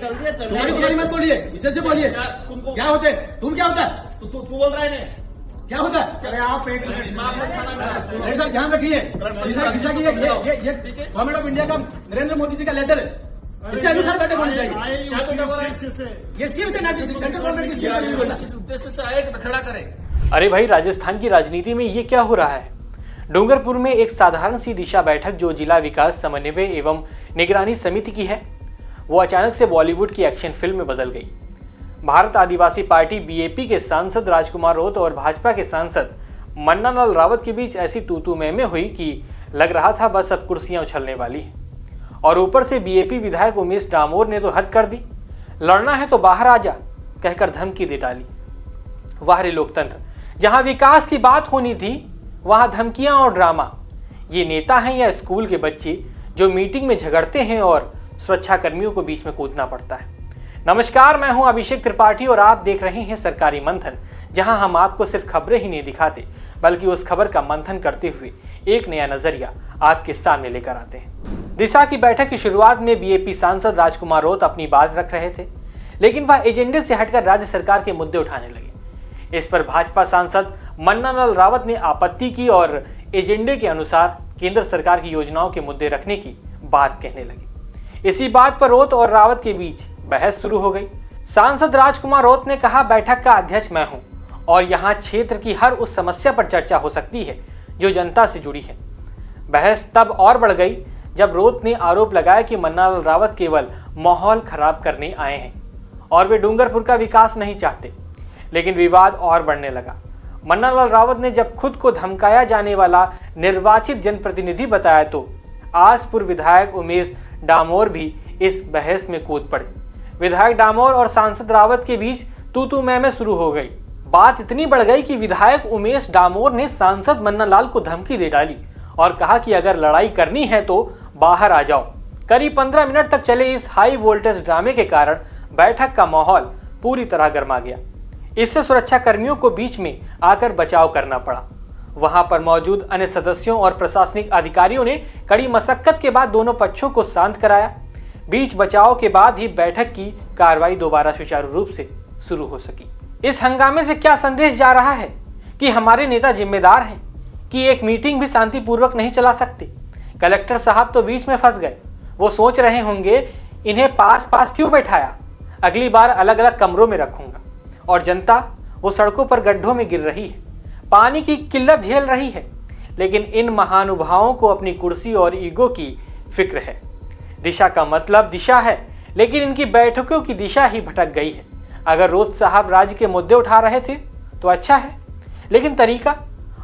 तुम्हारी मत बोलिए, इज्जत से बोलिए। क्या होते तुम, क्या होता है तू बोल रहा है क्या होता है? अरे आप एक ध्यान रखिए, ये गवर्नमेंट ऑफ इंडिया का नरेंद्र मोदी जी का लेटर है, इसके अनुसार बैठक होनी चाहिए। ये स्कीम से सेंट्रल गवर्नमेंट की स्कीम उद्देश्य से आए खड़ा करें। अरे भाई, राजस्थान की राजनीति में ये क्या हो रहा है? डूंगरपुर में एक साधारण सी दिशा बैठक जो जिला विकास समन्वय एवं निगरानी समिति की है, वो अचानक से बॉलीवुड की एक्शन फिल्म में बदल गई। भारत आदिवासी पार्टी बीएपी के सांसद राजकुमार रोत और भाजपा के सांसद मन्नालाल रावत के बीच ऐसी तू में हुई कि लग रहा था बस अब कुर्सियां उछलने वाली है। और ऊपर से बीएपी विधायक उमेश डामोर ने तो हद कर दी, लड़ना है तो बाहर आ जा कहकर धमकी दे डाली। वाह रे लोकतंत्र, जहां विकास की बात होनी थी वहां धमकियां और ड्रामा। ये नेता हैं या स्कूल के बच्चे जो मीटिंग में झगड़ते हैं और सुरक्षा कर्मियों को बीच में कूदना पड़ता है। नमस्कार, मैं हूं अभिषेक त्रिपाठी और आप देख रहे हैं सरकारी मंथन, जहां हम आपको सिर्फ खबरें ही नहीं दिखाते बल्कि उस खबर का मंथन करते हुए एक नया नजरिया आपके सामने लेकर आते हैं। दिशा की बैठक की शुरुआत में बीएपी सांसद राजकुमार रोत अपनी बात रख रहे थे, लेकिन वह एजेंडे से हटकर राज्य सरकार के मुद्दे उठाने लगे। इस पर भाजपा सांसद मन्नालाल रावत ने आपत्ति की और एजेंडे के अनुसार केंद्र सरकार की योजनाओं के मुद्दे रखने की बात कहने लगे। इसी बात पर रोत और रावत के बीच बहस शुरू हो गई। सांसद राजकुमार रोत ने कहा, बैठक का अध्यक्ष मैं हूं और यहां क्षेत्र की हर उस समस्या पर चर्चा हो सकती है जो जनता से जुड़ी है। बहस तब और बढ़ गई जब रोत ने आरोप लगाया कि मन्नालाल रावत केवल माहौल खराब करने आए हैं और वे डूंगरपुर का विकास नहीं चाहते। लेकिन विवाद और बढ़ने लगा। मन्नालाल रावत ने जब खुद को धमकाया जाने वाला निर्वाचित जनप्रतिनिधि बताया तो आसपुर विधायक उमेश डामोर भी इस बहस में कूद पड़े। विधायक डामोर और सांसद रावत के बीच तू मैं शुरू हो गई। बात इतनी बढ़ गई कि विधायक उमेश डामोर ने सांसद मन्नालाल को धमकी दे डाली और कहा कि अगर लड़ाई करनी है तो बाहर आ जाओ। करीब 15 मिनट तक चले इस हाई वोल्टेज ड्रामे के कारण बैठक का माहौल पूरी तरह गर्मा गया। इससे सुरक्षा कर्मियों को बीच में आकर बचाव करना पड़ा। वहां पर मौजूद अन्य सदस्यों और प्रशासनिक अधिकारियों ने कड़ी मशक्कत के बाद दोनों पक्षों को शांत कराया। बीच बचाव के बाद ही बैठक की कार्रवाई दोबारा सुचारू रूप से शुरू हो सकी। इस हंगामे से क्या संदेश जा रहा है कि हमारे नेता जिम्मेदार हैं कि एक मीटिंग भी शांतिपूर्वक नहीं चला सकते। कलेक्टर साहब तो बीच में फंस गए। वो सोच रहे होंगे इन्हें पास क्यों बैठाया, अगली बार अलग अलग कमरों में रखूंगा। और जनता वो सड़कों पर गड्ढों में गिर रही है, पानी की किल्लत झेल रही है, लेकिन इन महानुभावों को अपनी कुर्सी और ईगो की फिक्र है। दिशा का मतलब दिशा है, लेकिन इनकी बैठकों की दिशा ही भटक गई है। अगर रोत साहब राज्य के मुद्दे उठा रहे थे तो अच्छा है, लेकिन तरीका,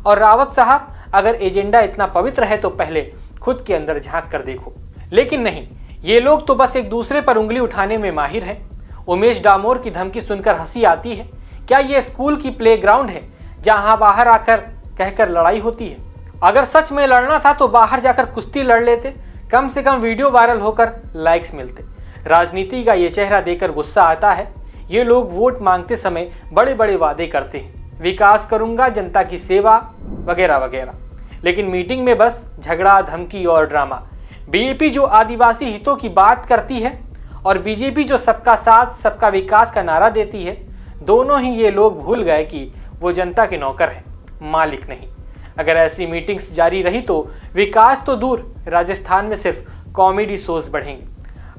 और रावत साहब अगर एजेंडा इतना पवित्र है तो पहले खुद के अंदर झांक कर देखो। लेकिन नहीं, ये लोग तो बस एक दूसरे पर उंगली उठाने में माहिर हैं। उमेश डामोर की धमकी सुनकर हंसी आती है। क्या ये स्कूल की प्लेग्राउंड है जहां बाहर आकर कहकर लड़ाई होती है? अगर सच में लड़ना था तो बाहर जाकर कुश्ती लड़ लेते, कम से कम वीडियो वायरल होकर लाइक्स मिलते। राजनीति का ये चेहरा देखकर गुस्सा आता है। ये लोग वोट मांगते समय बड़े बड़े वादे करते हैं, विकास करूंगा, जनता की सेवा वगैरह वगैरह, लेकिन मीटिंग में बस झगड़ा, धमकी और ड्रामा। बीएपी जो आदिवासी हितों की बात करती है और बीजेपी जो सबका साथ सबका विकास का नारा देती है, दोनों ही ये लोग भूल गए कि वो जनता के नौकर हैं, मालिक नहीं। अगर ऐसी मीटिंग्स जारी रही तो विकास तो दूर, राजस्थान में सिर्फ कॉमेडी शोज बढ़ेंगे।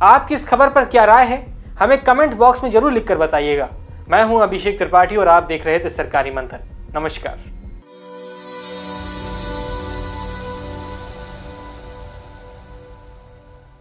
आपकी इस खबर पर क्या राय है, हमें कमेंट बॉक्स में जरूर लिखकर बताइएगा। मैं हूं अभिषेक त्रिपाठी और आप देख रहे थे सरकारी मंथन। नमस्कार।